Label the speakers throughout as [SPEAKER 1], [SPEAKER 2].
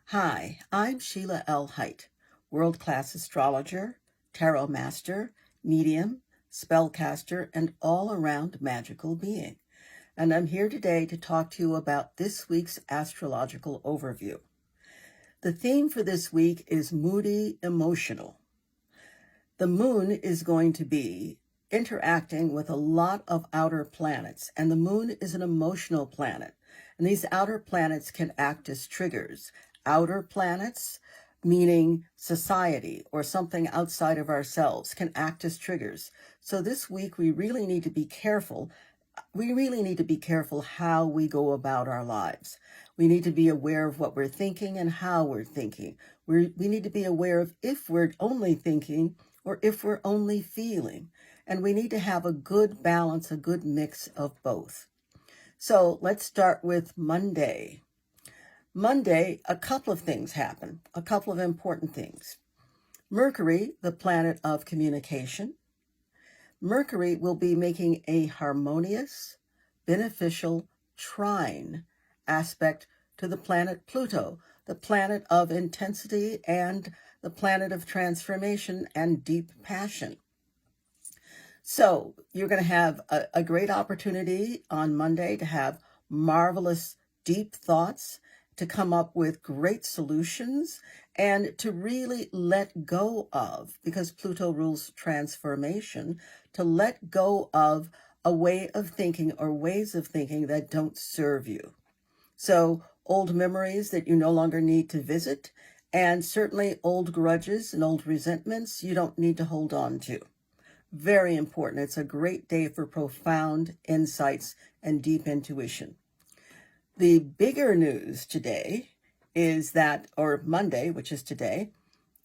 [SPEAKER 1] Hi, I'm Sheilaa Hite, world-class astrologer, tarot master, medium, spellcaster, and all-around magical being. And I'm here today to talk to you about this week's astrological overview. The theme for this week is moody emotional. The moon is going to be interacting with a lot of outer planets, and the moon is an emotional planet. And these outer planets can act as triggers. Outer planets, meaning society or something outside of ourselves, can act as triggers. So this week we really need to be careful. We really need to be careful how we go about our lives. We need to be aware of what we're thinking and how we're thinking. We need to be aware of if we're only thinking or if we're only feeling. And we need to have a good balance, a good mix of both. So let's start with Monday. Monday, a couple of things happen, a couple of important things. Mercury, the planet of communication. Mercury will be making a harmonious, beneficial trine aspect to the planet Pluto, the planet of intensity and the planet of transformation and deep passion. So you're going to have a great opportunity on Monday to have marvelous, deep thoughts, to come up with great solutions, and to really let go of, because Pluto rules transformation, to let go of a way of thinking or ways of thinking that don't serve you. So old memories that you no longer need to visit, and certainly old grudges and old resentments you don't need to hold on to. Very important. It's a great day for profound insights and deep intuition. The bigger news today is that, or Monday, which is today,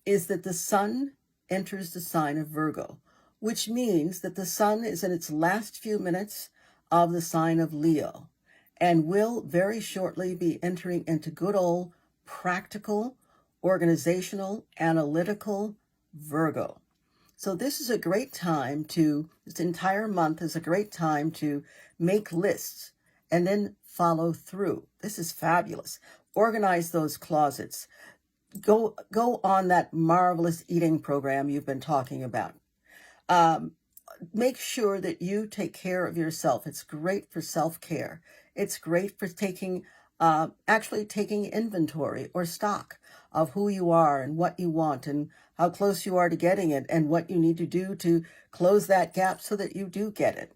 [SPEAKER 1] is that the sun enters the sign of Virgo, which means that the sun is in its last few minutes of the sign of Leo and will very shortly be entering into good old practical, organizational, analytical Virgo. So this is a great time this entire month is a great time to make lists and then follow through. This is fabulous. Organize those closets. Go on that marvelous eating program you've been talking about. Make sure that you take care of yourself. It's great for self-care. It's great for actually taking inventory or stock of who you are and what you want and how close you are to getting it and what you need to do to close that gap so that you do get it.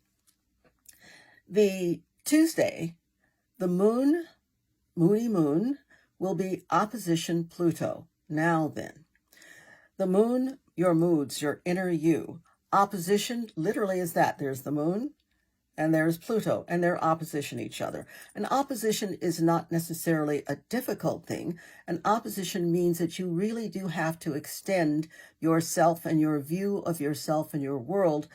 [SPEAKER 1] The Tuesday, the moody moon, will be opposition Pluto. Now then, the moon, your moods, your inner you. Opposition literally is that. There's the moon and there's Pluto, and they're opposition each other. An opposition is not necessarily a difficult thing. An opposition means that you really do have to extend yourself and your view of yourself and your world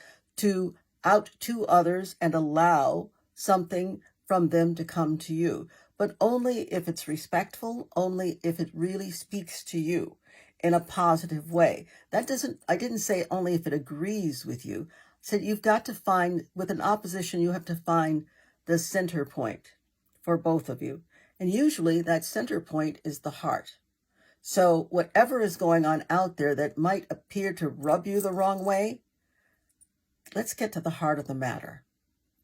[SPEAKER 1] out to others and allow something from them to come to you, but only if it's respectful, only if it really speaks to you in a positive way. I didn't say only if it agrees with you. I said you've got to find, with an opposition, you have to find the center point for both of you. And usually that center point is the heart. So whatever is going on out there that might appear to rub you the wrong way, let's get to the heart of the matter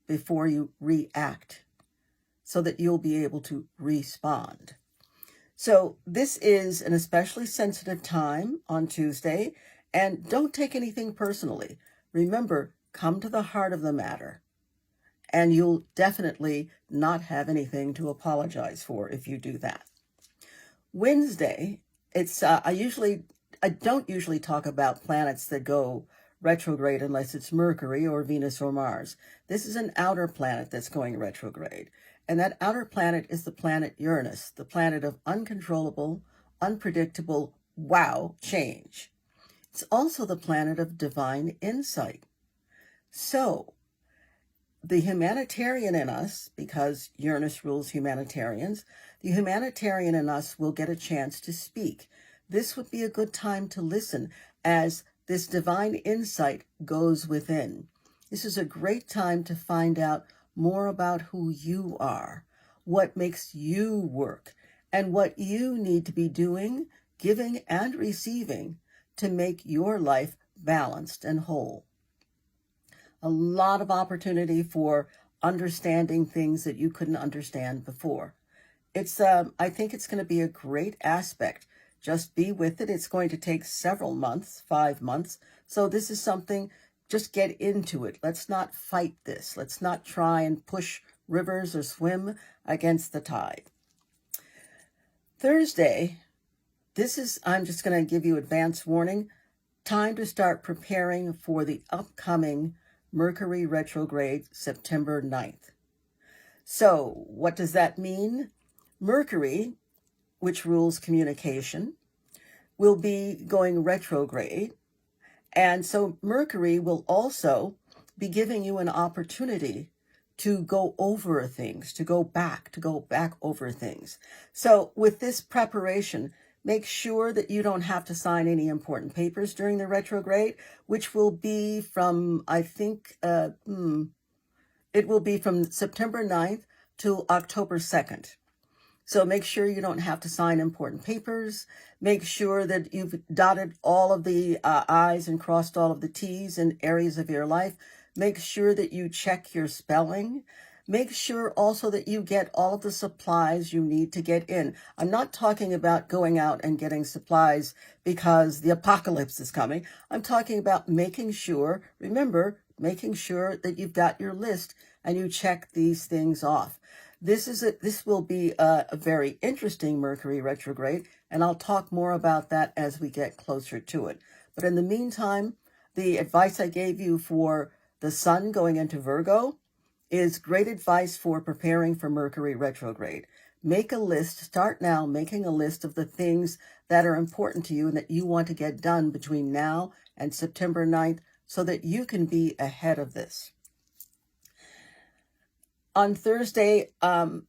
[SPEAKER 1] before you react so that you'll be able to respond. So this is an especially sensitive time on Tuesday, and don't take anything personally. Remember, come to the heart of the matter, and you'll definitely not have anything to apologize for if you do that. Wednesday, I don't usually talk about planets that go retrograde unless it's Mercury or Venus or Mars. This is an outer planet that's going retrograde. And that outer planet is the planet Uranus, the planet of uncontrollable, unpredictable, wow, change. It's also the planet of divine insight. So the humanitarian in us, because Uranus rules humanitarians, the humanitarian in us will get a chance to speak. This would be a good time to listen as this divine insight goes within. This is a great time to find out more about who you are, what makes you work, and what you need to be doing, giving, and receiving to make your life balanced and whole. A lot of opportunity for understanding things that you couldn't understand before. I think it's going to be a great aspect. Just be with it. It's going to take several months, 5 months. So this is something, just get into it. Let's not fight this. Let's not try and push rivers or swim against the tide. Thursday, I'm just going to give you advance warning. Time to start preparing for the upcoming Mercury retrograde, September 9th. So what does that mean? Mercury, which rules communication, will be going retrograde. And so Mercury will also be giving you an opportunity to go over things, to go back over things. So with this preparation, make sure that you don't have to sign any important papers during the retrograde, which will be from, it will be from September 9th to October 2nd. So make sure you don't have to sign important papers. Make sure that you've dotted all of the I's and crossed all of the T's in areas of your life. Make sure that you check your spelling. Make sure also that you get all of the supplies you need to get in. I'm not talking about going out and getting supplies because the apocalypse is coming. I'm talking about making sure that you've got your list and you check these things off. This will be a very interesting Mercury retrograde, and I'll talk more about that as we get closer to it. But in the meantime, the advice I gave you for the Sun going into Virgo is great advice for preparing for Mercury retrograde. Make a list, start now making a list of the things that are important to you and that you want to get done between now and September 9th so that you can be ahead of this. On Thursday,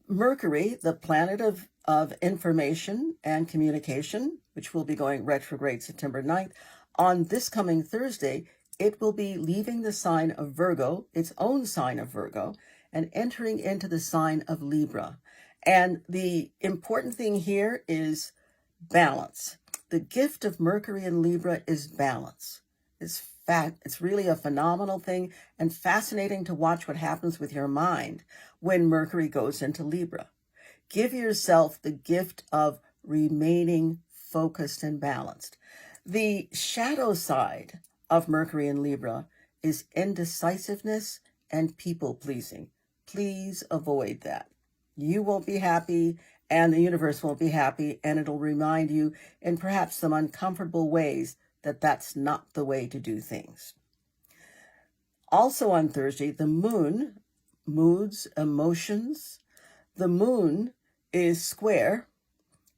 [SPEAKER 1] Mercury, the planet of information and communication, which will be going retrograde September 9th, on this coming Thursday, it will be leaving the sign of Virgo, its own sign of Virgo, and entering into the sign of Libra. And the important thing here is balance. The gift of Mercury in Libra is balance. It's really a phenomenal thing and fascinating to watch what happens with your mind when Mercury goes into Libra. Give yourself the gift of remaining focused and balanced. The shadow side of Mercury in Libra is indecisiveness and people-pleasing. Please avoid that. You won't be happy, and the universe won't be happy, and it'll remind you in perhaps some uncomfortable ways that that's not the way to do things. Also on Thursday, the moon, moods, emotions, the moon is square,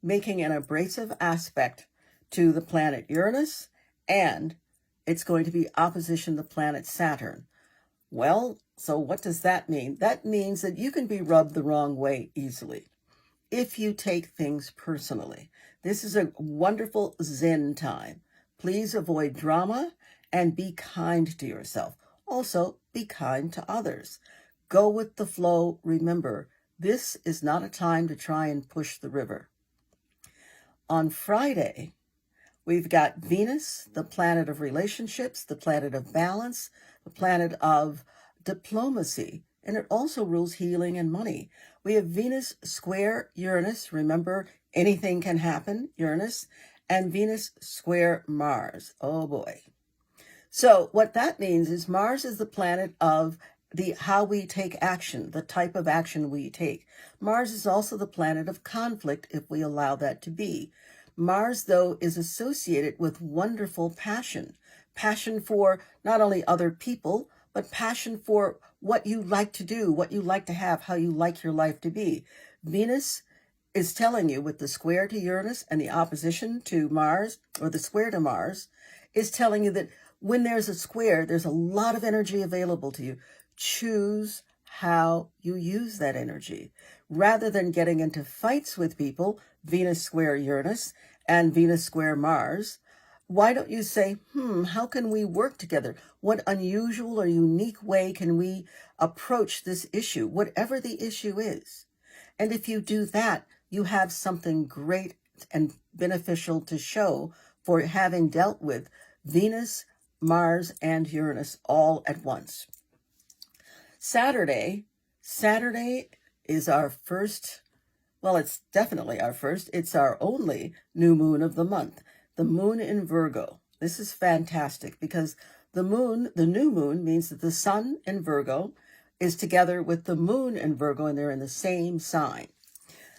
[SPEAKER 1] making an abrasive aspect to the planet Uranus, and it's going to be opposition the planet Saturn. Well, so what does that mean? That means that you can be rubbed the wrong way easily if you take things personally. This is a wonderful Zen time. Please avoid drama and be kind to yourself. Also, be kind to others. Go with the flow. Remember, this is not a time to try and push the river. On Friday, we've got Venus, the planet of relationships, the planet of balance, the planet of diplomacy, and it also rules healing and money. We have Venus square Uranus. Remember, anything can happen, Uranus, and Venus square Mars. Oh boy. So what that means is Mars is the planet of how we take action, the type of action we take. Mars is also the planet of conflict if we allow that to be. Mars, though, is associated with wonderful passion for not only other people, but passion for what you like to do, what you like to have, how you like your life to be. Venus is telling you with the square to Uranus and the opposition to Mars, or the square to Mars, is telling you that when there's a square, there's a lot of energy available to you. Choose how you use that energy. Rather than getting into fights with people, Venus square Uranus and Venus square Mars, why don't you say, how can we work together? What unusual or unique way can we approach this issue, whatever the issue is? And if you do that, you have something great and beneficial to show for having dealt with Venus, Mars, and Uranus all at once. Saturday is our first, well, it's definitely our first, it's our only new moon of the month, the moon in Virgo. This is fantastic because the new moon means that the sun in Virgo is together with the moon in Virgo, and they're in the same sign.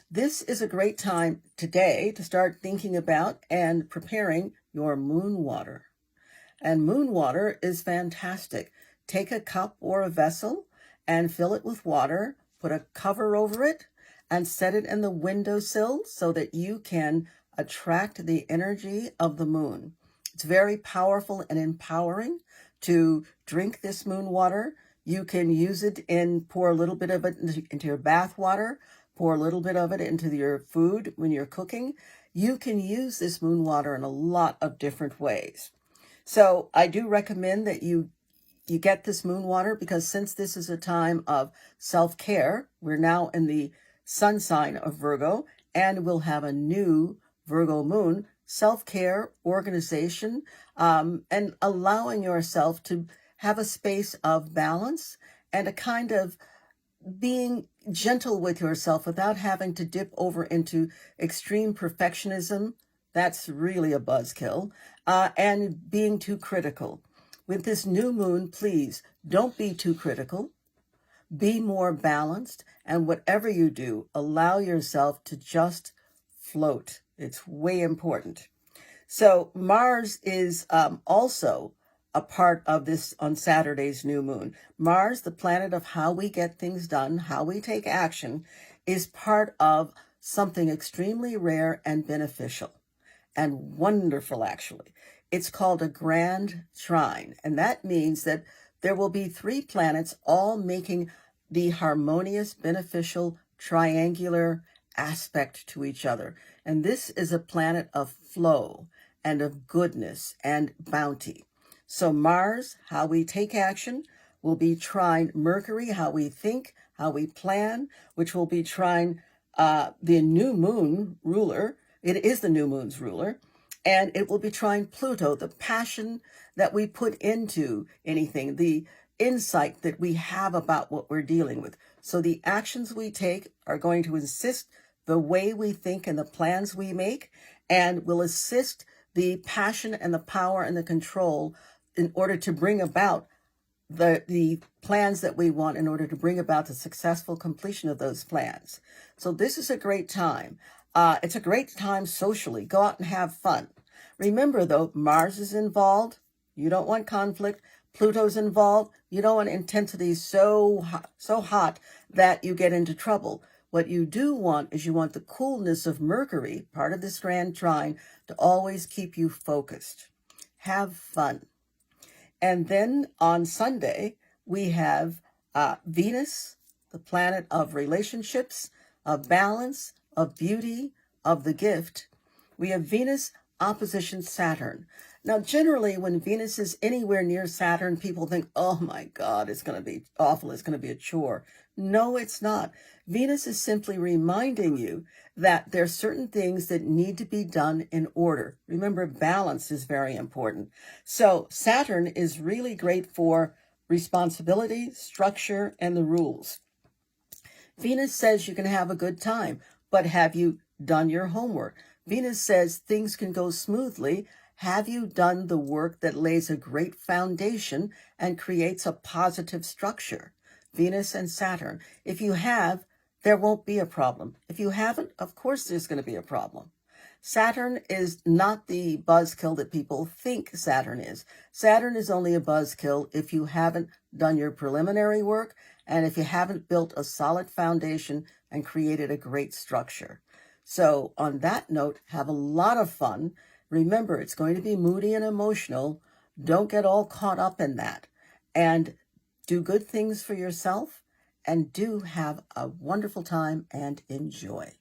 [SPEAKER 1] This is a great time today to start thinking about and preparing your moon water. And moon water is fantastic. Take a cup or a vessel and fill it with water, put a cover over it, and set it in the windowsill so that you can attract the energy of the moon. It's very powerful and empowering to drink this moon water. You can use it pour a little bit of it into your bath water, pour a little bit of it into your food when you're cooking. You can use this moon water in a lot of different ways. So I do recommend that you get this moon water, because since this is a time of self-care, we're now in the sun sign of Virgo, and we'll have a new Virgo moon, self-care, organization, and allowing yourself to have a space of balance and a kind of being gentle with yourself without having to dip over into extreme perfectionism. That's really a buzzkill, and being too critical. With this new moon, please don't be too critical. Be more balanced, and whatever you do, allow yourself to just float. It's way important. So Mars is also a part of this on Saturday's new moon. Mars, the planet of how we get things done, how we take action, is part of something extremely rare and beneficial and wonderful, actually. It's called a grand trine, and that means that there will be 3 planets all making the harmonious, beneficial, triangular aspect to each other. And this is a planet of flow and of goodness and bounty. So Mars, how we take action, will be trine Mercury, how we think, how we plan, which will be trine the new moon ruler. It is the new moon's ruler. And it will be trine Pluto, the passion that we put into anything, the insight that we have about what we're dealing with. So the actions we take are going to assist the way we think and the plans we make, and will assist the passion and the power and the control in order to bring about the plans that we want, in order to bring about the successful completion of those plans. So this is a great time. It's a great time socially. Go out and have fun. Remember, though, Mars is involved. You don't want conflict. Pluto's involved. You don't want intensity so hot that you get into trouble. What you do want is you want the coolness of Mercury, part of this grand trine, to always keep you focused. Have fun. And then on Sunday, we have Venus, the planet of relationships, of balance, of beauty, of the gift. We have Venus opposition Saturn. Now, generally, when Venus is anywhere near Saturn, people think, oh my God, it's going to be awful. It's going to be a chore. No, it's not. Venus is simply reminding you that there are certain things that need to be done in order. Remember, balance is very important. So Saturn is really great for responsibility, structure, and the rules. Venus says you can have a good time, but have you done your homework? Venus says things can go smoothly. Have you done the work that lays a great foundation and creates a positive structure? Venus and Saturn. If you have, there won't be a problem. If you haven't, of course there's going to be a problem. Saturn is not the buzzkill that people think Saturn is. Saturn is only a buzzkill if you haven't done your preliminary work and if you haven't built a solid foundation and created a great structure. So on that note, have a lot of fun. Remember, it's going to be moody and emotional. Don't get all caught up in that. And do good things for yourself, and do have a wonderful time and enjoy.